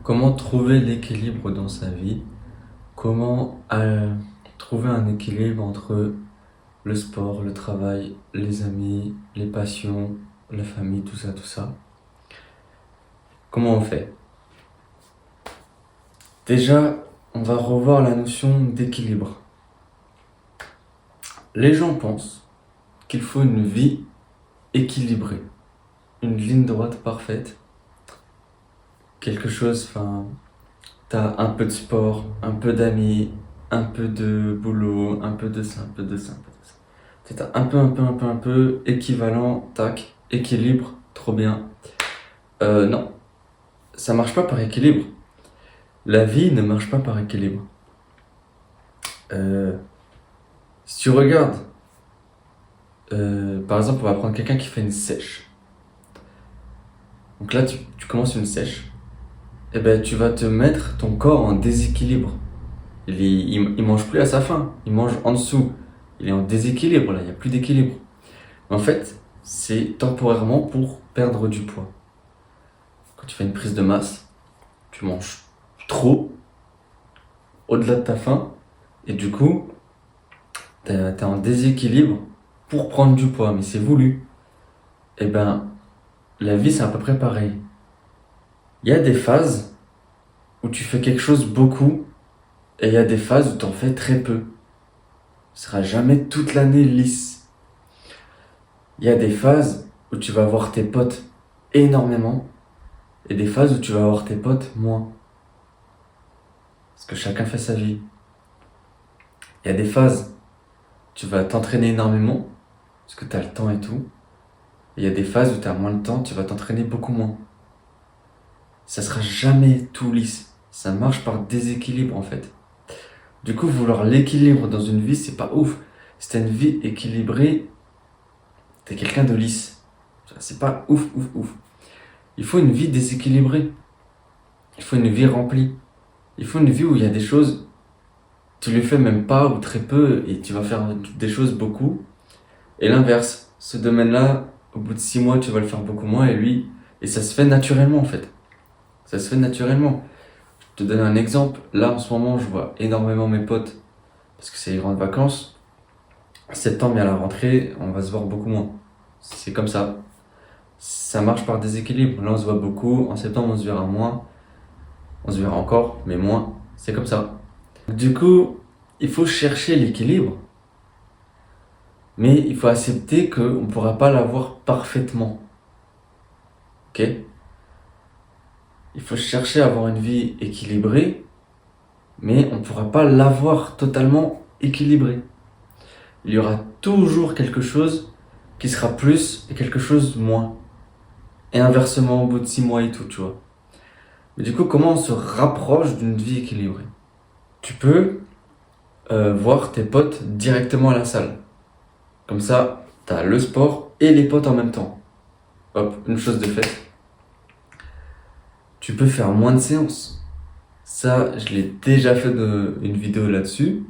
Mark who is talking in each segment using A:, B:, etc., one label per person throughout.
A: Comment trouver l'équilibre dans sa vie? Comment trouver un équilibre entre le sport, le travail, les amis, les passions, la famille, tout ça, tout ça? Comment on fait? Déjà, on va revoir la notion d'équilibre. Les gens pensent qu'il faut une vie équilibrée, une ligne droite parfaite, quelque chose, enfin, t'as un peu de sport, un peu d'amis, un peu de boulot, un peu de ça, un peu de ça, un peu de ça. C'est un peu, équivalent, tac, équilibre, trop bien. Non, ça marche pas par équilibre. La vie ne marche pas par équilibre. Euh, si tu regardes, par exemple, on va prendre quelqu'un qui fait une sèche. Donc là, tu commences une sèche. Et ben, tu vas te mettre ton corps en déséquilibre. Il mange plus à sa faim, il mange en dessous. Il est en déséquilibre là, il n'y a plus d'équilibre. En fait, c'est temporairement pour perdre du poids. Quand tu fais une prise de masse, tu manges trop, au-delà de ta faim, et du coup, t'es en déséquilibre pour prendre du poids, mais c'est voulu. Et ben, la vie, c'est à peu près pareil. Il y a des phases où tu fais quelque chose beaucoup, et il y a des phases où tu en fais très peu. Ce sera jamais toute l'année lisse. Il y a des phases où tu vas voir tes potes énormément, et des phases où tu vas voir tes potes moins. Parce que chacun fait sa vie. Il y a des phases où tu vas t'entraîner énormément, parce que tu as le temps et tout. Et il y a des phases où tu as moins de temps, tu vas t'entraîner beaucoup moins. Ça sera jamais tout lisse. Ça marche par déséquilibre en fait. Du coup, vouloir l'équilibre dans une vie, c'est pas ouf. Si t'as une vie équilibrée, t'es quelqu'un de lisse. C'est pas ouf, ouf, ouf. Il faut une vie déséquilibrée. Il faut une vie remplie. Il faut une vie où il y a des choses, tu les fais même pas ou très peu et tu vas faire des choses beaucoup. Et l'inverse, ce domaine-là, au bout de 6 mois, tu vas le faire beaucoup moins et lui, et ça se fait naturellement en fait. Ça se fait naturellement. Je te donne un exemple. Là, en ce moment, je vois énormément mes potes parce que c'est les grandes vacances. En septembre et à la rentrée, on va se voir beaucoup moins. C'est comme ça. Ça marche par déséquilibre. Là, on se voit beaucoup. En septembre, on se verra moins. On se verra encore, mais moins. C'est comme ça. Du coup, il faut chercher l'équilibre, mais il faut accepter qu'on ne pourra pas l'avoir parfaitement. Ok? Il faut chercher à avoir une vie équilibrée, mais on ne pourra pas l'avoir totalement équilibrée. Il y aura toujours quelque chose qui sera plus et quelque chose moins. Et inversement au bout de 6 mois et tout, tu vois. Mais du coup, comment on se rapproche d'une vie équilibrée? Tu peux voir tes potes directement à la salle. Comme ça, t'as le sport et les potes en même temps. Hop, une chose de faite. Tu peux faire moins de séances. Ça, je l'ai déjà fait une vidéo là-dessus.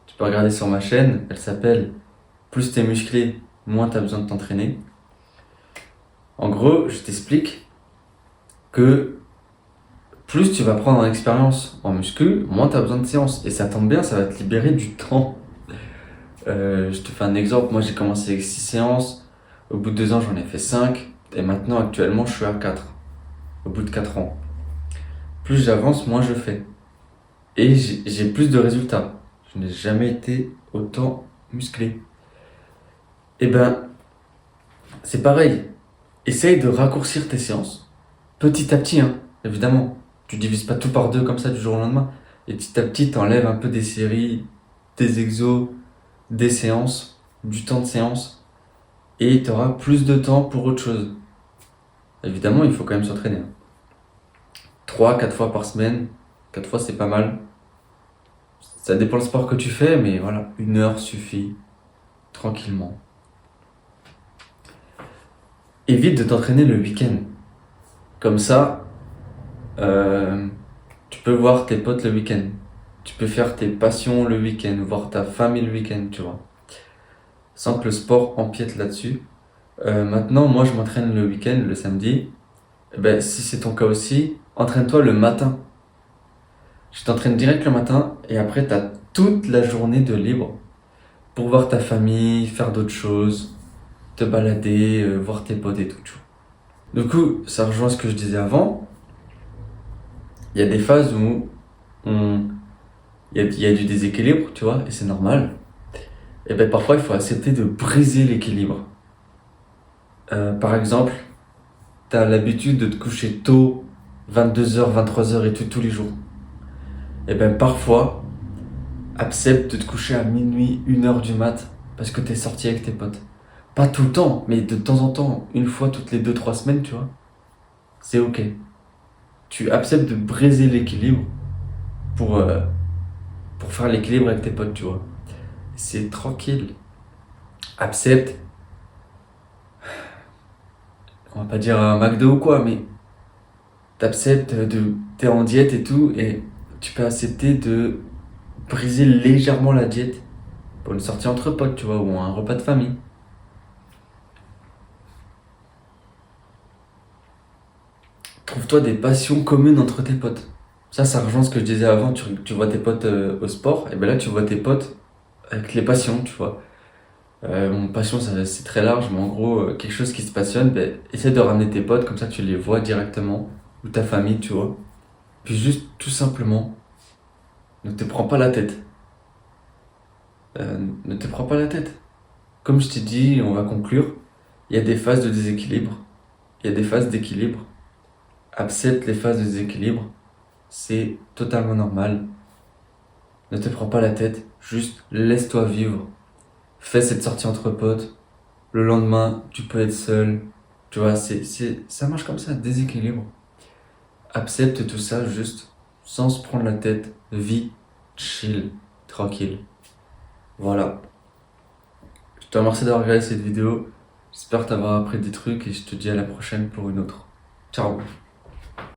A: Tu peux regarder sur ma chaîne. Elle s'appelle Plus t'es musclé, moins t'as besoin de t'entraîner. En gros, je t'explique que plus tu vas prendre en expérience en muscu, moins tu as besoin de séances. Et ça tombe bien, ça va te libérer du temps. Je te fais un exemple, moi j'ai commencé avec 6 séances, au bout de 2 ans j'en ai fait 5, et maintenant actuellement je suis à 4, au bout de 4 ans. Plus j'avance, moins je fais. Et j'ai plus de résultats. Je n'ai jamais été autant musclé. Et ben, c'est pareil. Essaye de raccourcir tes séances, petit à petit, hein, évidemment. Tu divises pas tout par deux comme ça du jour au lendemain. Et petit à petit, t'enlèves un peu des séries, des exos, des séances, du temps de séance. Et tu auras plus de temps pour autre chose. Évidemment, il faut quand même s'entraîner. 3, 4 fois par semaine. 4 fois, c'est pas mal. Ça dépend le sport que tu fais, mais voilà, 1 heure suffit. Tranquillement. Évite de t'entraîner le week-end. Comme ça, euh, tu peux voir tes potes le week-end. Tu peux faire tes passions le week-end, voir ta famille le week-end, tu vois. Sans que le sport empiète là-dessus. Maintenant, moi, je m'entraîne le week-end, le samedi. Eh ben, si c'est ton cas aussi, Entraîne-toi le matin. Tu t'entraînes direct le matin et après, tu as toute la journée de libre pour voir ta famille, faire d'autres choses, te balader, voir tes potes et tout. Tu vois. Du coup, ça rejoint ce que je disais avant. Il y a des phases où on... il y a du déséquilibre, tu vois, et c'est normal. Et ben parfois, il faut accepter de briser l'équilibre. Par exemple, tu as l'habitude de te coucher tôt, 22h, 23h et tout, tous les jours. Et ben parfois, accepte de te coucher à minuit, 1h du mat, parce que t'es sorti avec tes potes. Pas tout le temps, mais de temps en temps, une fois toutes les 2 3 semaines, tu vois. C'est ok. Tu acceptes de briser l'équilibre pour, euh, pour faire l'équilibre avec tes potes, tu vois. C'est tranquille. Accepte, on va pas dire un McDo ou quoi, mais t'acceptes de. T'es en diète et tout, et tu peux accepter de briser légèrement la diète pour une sortie entre potes, tu vois, ou un repas de famille. Trouve-toi des passions communes entre tes potes. Ça rejoint ce que je disais avant, tu vois tes potes au sport, et ben là tu vois tes potes avec les passions, tu vois. Mon passion c'est très large, mais en gros, quelque chose qui te passionne, ben, essaie de ramener tes potes, comme ça tu les vois directement, ou ta famille, tu vois. Puis juste, tout simplement, ne te prends pas la tête. Ne te prends pas la tête. Comme je t'ai dit, on va conclure, il y a des phases de déséquilibre, il y a des phases d'équilibre. Accepte les phases de déséquilibre, c'est totalement normal. Ne te prends pas la tête, juste laisse-toi vivre. Fais cette sortie entre potes. Le lendemain, tu peux être seul. Tu vois, ça marche comme ça, déséquilibre. Accepte tout ça juste sans se prendre la tête. Vis, chill, tranquille. Voilà. Je te remercie d'avoir regardé cette vidéo. J'espère t'avoir appris des trucs et je te dis à la prochaine pour une autre. Ciao.